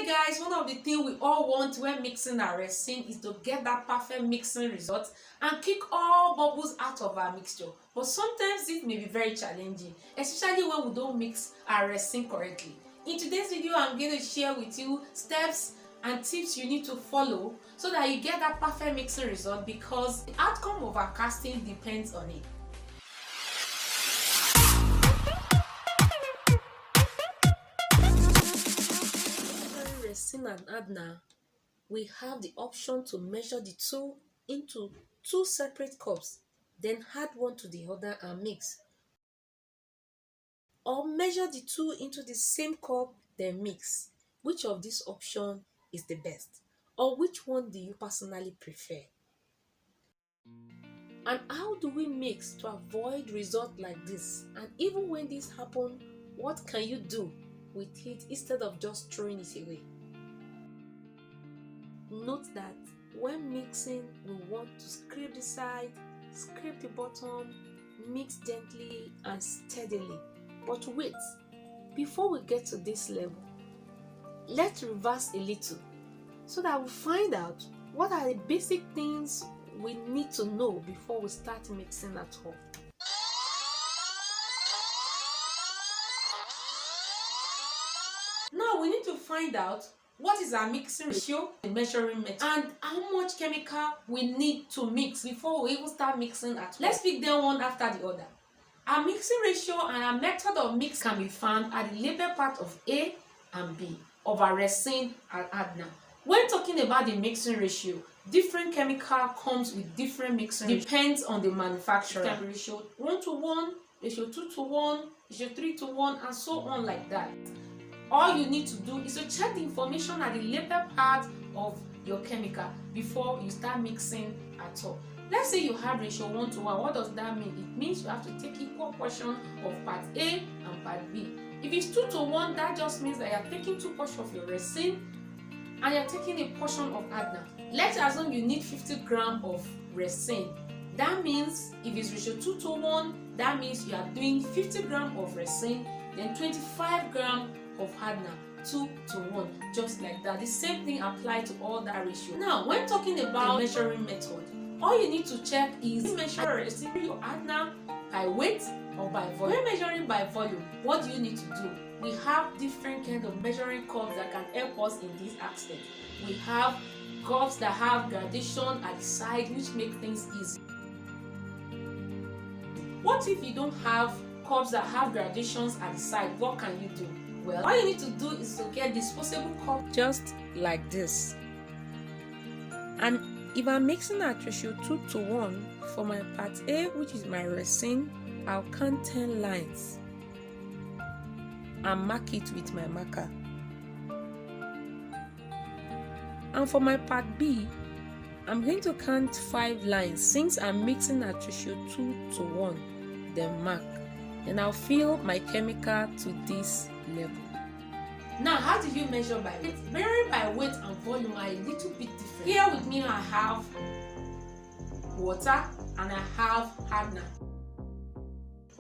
Hey guys, one of the things we all want when mixing our resin is to get that perfect mixing result and kick all bubbles out of our mixture. But sometimes it may be very challenging, especially when we don't mix our resin correctly. In today's video, I'm going to share with you steps and tips you need to follow so that you get that perfect mixing result, because the outcome of our casting depends on it. Resin and Hardener, we have the option to measure the two into two separate cups, then add one to the other and mix. Or measure the two into the same cup, then mix. Which of these options is the best? Or which one do you personally prefer? And how do we mix to avoid results like this? And even when this happens, what can you do with it instead of just throwing it away? Note that when mixing, we want to scrape the side, scrape the bottom, mix gently and steadily. But wait, before we get to this level, let's reverse a little so that we find out what are the basic things we need to know before we start mixing at all. Now we need to find out what is our mixing ratio, the measuring method, and how much chemical we need to mix before we even start mixing at all. Let's pick them one after the other. Our mixing ratio and our method of mix can be found at the label part of A and B of our resin and hardener. When talking about the mixing ratio, different chemical comes with different mixing ratio. Depends on the manufacturer. It can be ratio 1:1, ratio 2:1, ratio 3:1, and so on like that. All you need to do is to check the information at the label part of your chemical before you start mixing at all. Let's say you have ratio 1:1. What does that mean? It means you have to take equal portion of part A and part B. If it's 2:1, that just means that you're taking 2 portions of your resin and you're taking a portion of hardener. Let's assume you need 50 grams of resin. That means if it's ratio 2:1, that means you are doing 50 grams of resin, then 25 grams of hardener, 2:1, just like that. The same thing applies to all that ratio. Now, when talking about the measuring method, all you need to check is measure your hardener by weight or by volume. When measuring by volume, what do you need to do? We have different kinds of measuring cups that can help us in this aspect. We have cups that have gradation at the side, which make things easy. What if you don't have cups that have gradations at the side? What can you do? Well, all you need to do is to get disposable cup just like this. And if I'm mixing at ratio 2:1 for my part A, which is my resin, I'll count 10 lines and mark it with my marker. And for my part B, I'm going to count 5 lines since I'm mixing at ratio 2:1, then mark. And I'll fill my chemical to this level. Now, how do you measure by weight? Measuring by weight and volume are a little bit different. Here with me, I have water and I have hardener.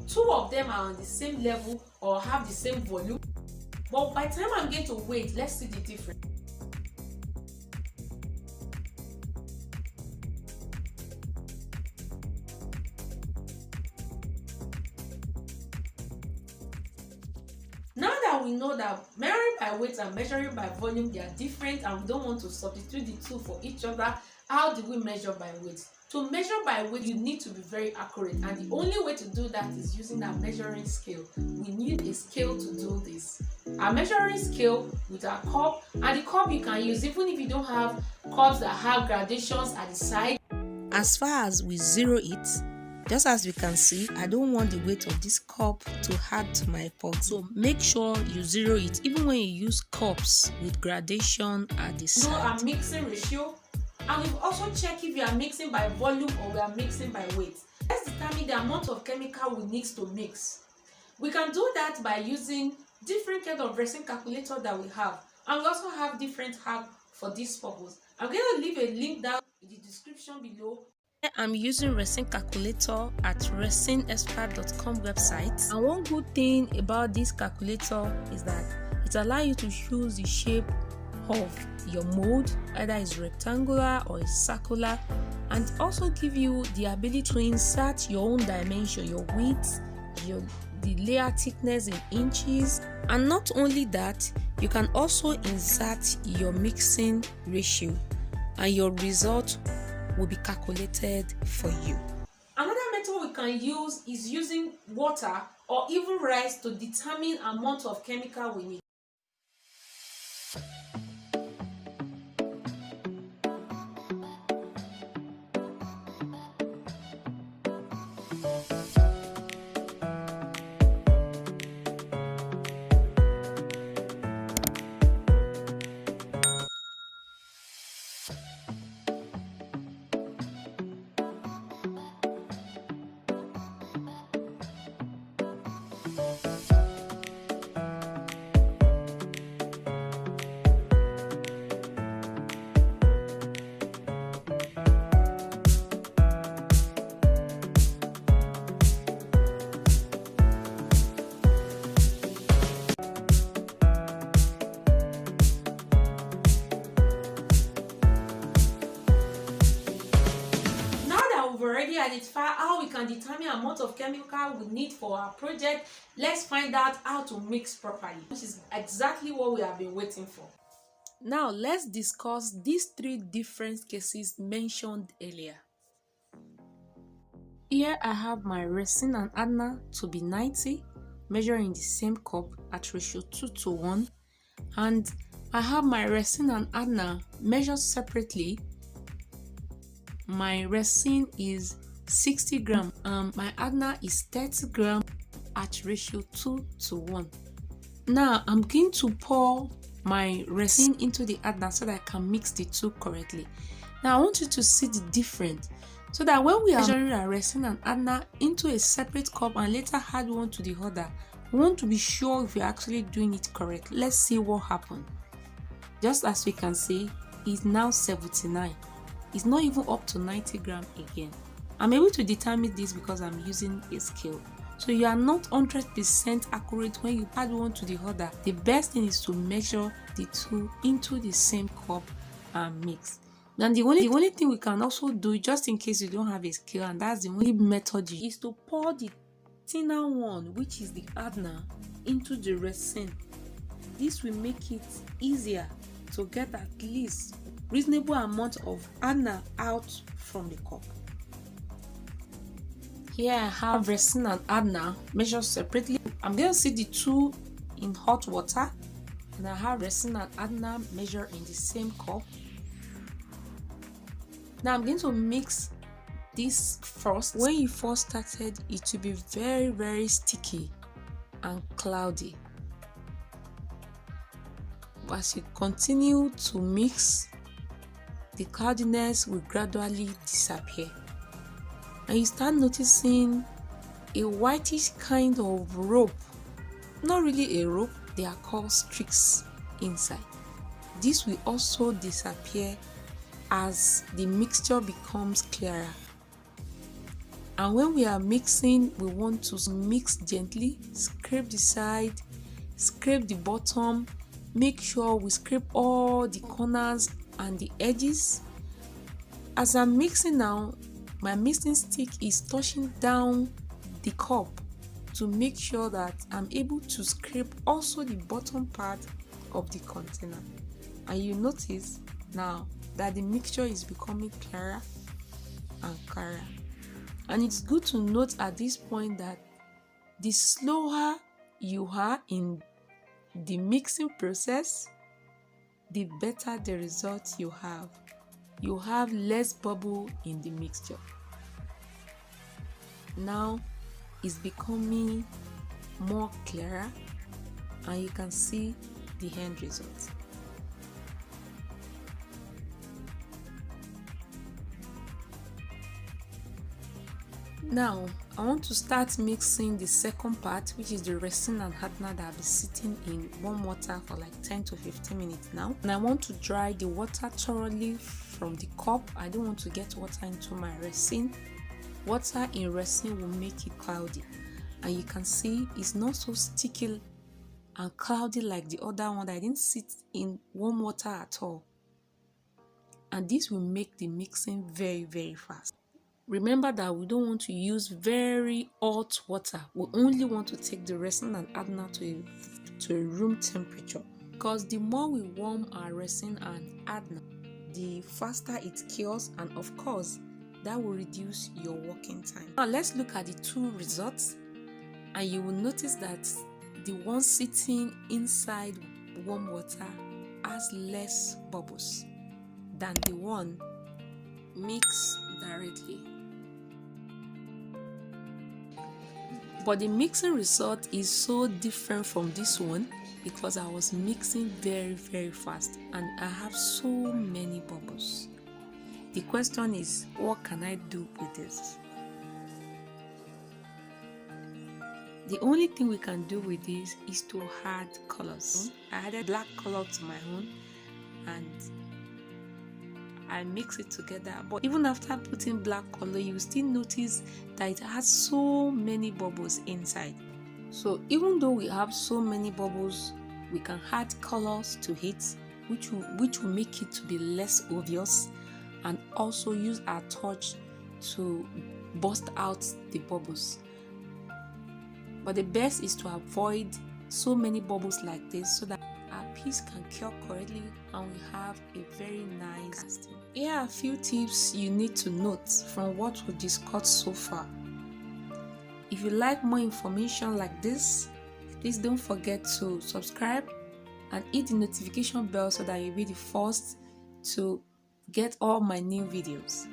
2 of them are on the same level or have the same volume, but by the time I'm going to weight, let's see the difference. Now that we know that measuring by weight and measuring by volume, they are different and we don't want to substitute the two for each other, how do we measure by weight? To measure by weight, you need to be very accurate, and the only way to do that is using a measuring scale. We need a scale to do this. A measuring scale with a cup, and the cup you can use even if you don't have cups that have gradations at the side. As far as we zero it, just as you can see, I don't want the weight of this cup to add to my epoxy. So make sure you zero it even when you use cups with gradation at the side. Know our mixing ratio, and we've also checked if you are mixing by volume or we are mixing by weight. Let's determine the amount of chemical we need to mix. We can do that by using different kinds of resin calculator that we have, and we also have different apps for this purpose. I'm going to leave a link down in the description below. I'm using resin calculator at resinexpert.com website, and one good thing about this calculator is that it allows you to choose the shape of your mold, either it's rectangular or it's circular, and also give you the ability to insert your own dimension, your width, the layer thickness in inches. And not only that, you can also insert your mixing ratio and your result will be calculated for you. Another method we can use is using water or even rice to determine amount of chemical we need. Already identify how we can determine amount of chemical we need for our project. Let's find out how to mix properly, which is exactly what we have been waiting for. Now let's discuss these three different cases mentioned earlier. Here I have my resin and hardener to be 90, measuring the same cup at ratio 2:1, and I have my resin and hardener measured separately. My resin is 60 gram and my hardener is 30 gram at ratio 2:1. Now I'm going to pour my resin into the hardener so that I can mix the two correctly. Now I want you to see the difference, so that when we are measuring our resin and hardener into a separate cup and later add one to the other, we want to be sure if we're actually doing it correctly. Let's see what happened. Just as we can see, it's now 79. It's not even up to 90 gram again. I'm able to determine this because I'm using a scale. So you are not 100% accurate when you add one to the other. The best thing is to measure the two into the same cup and mix. Then the only thing we can also do, just in case you don't have a scale, and that's the only method, is to pour the thinner one, which is the hardener, into the resin. This will make it easier to get at least reasonable amount of hardener out from the cup. Here I have resin and hardener measured separately. I'm going to see the two in hot water, and I have resin and hardener measured in the same cup. Now I'm going to mix this first. When you first started, it will be very sticky and cloudy. As you continue to mix, the cloudiness will gradually disappear, and you start noticing a whitish kind of rope. Not really a rope, they are called streaks inside. This will also disappear as the mixture becomes clearer. And when we are mixing, we want to mix gently, scrape the side, scrape the bottom, make sure we scrape all the corners and the edges. As I'm mixing now, my mixing stick is touching down the cup to make sure that I'm able to scrape also the bottom part of the container. And you notice now that the mixture is becoming clearer and clearer. And it's good to note at this point that the slower you are in the mixing process, the better the results you have. You have less bubble in the mixture. Now it's becoming more clearer, and you can see the end result. Now I want to start mixing the second part, which is the resin and hardener that I'll be sitting in warm water for like 10 to 15 minutes now. And I want to dry the water thoroughly from the cup. I don't want to get water into my resin. Water in resin will make it cloudy, and you can see it's not so sticky and cloudy like the other one that I didn't sit in warm water at all. And this will make the mixing very fast. Remember that we don't want to use very hot water. We only want to take the resin and hardener to a room temperature, because the more we warm our resin and hardener, the faster it cures, and of course that will reduce your working time. Now let's look at the two results, and you will notice that the one sitting inside warm water has less bubbles than the one mixed directly. But the mixing result is so different from this one because I was mixing very fast and I have so many bubbles. The question is, what can I do with this? The only thing we can do with this is to add colors. I added black color to my own and I mix it together, but even after putting black color, you still notice that it has so many bubbles inside. So even though we have so many bubbles, we can add colors to it, which will make it to be less obvious, and also use our touch to burst out the bubbles. But the best is to avoid so many bubbles like this so that our piece can cure correctly and we have a very nice casting. Here are a few tips you need to note from what we discussed so far. If you like more information like this, please don't forget to subscribe and hit the notification bell so that you'll be the first to get all my new videos.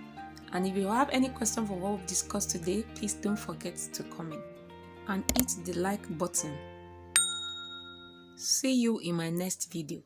And if you have any question for what we've discussed today, please don't forget to comment and hit the like button. See you in my next video.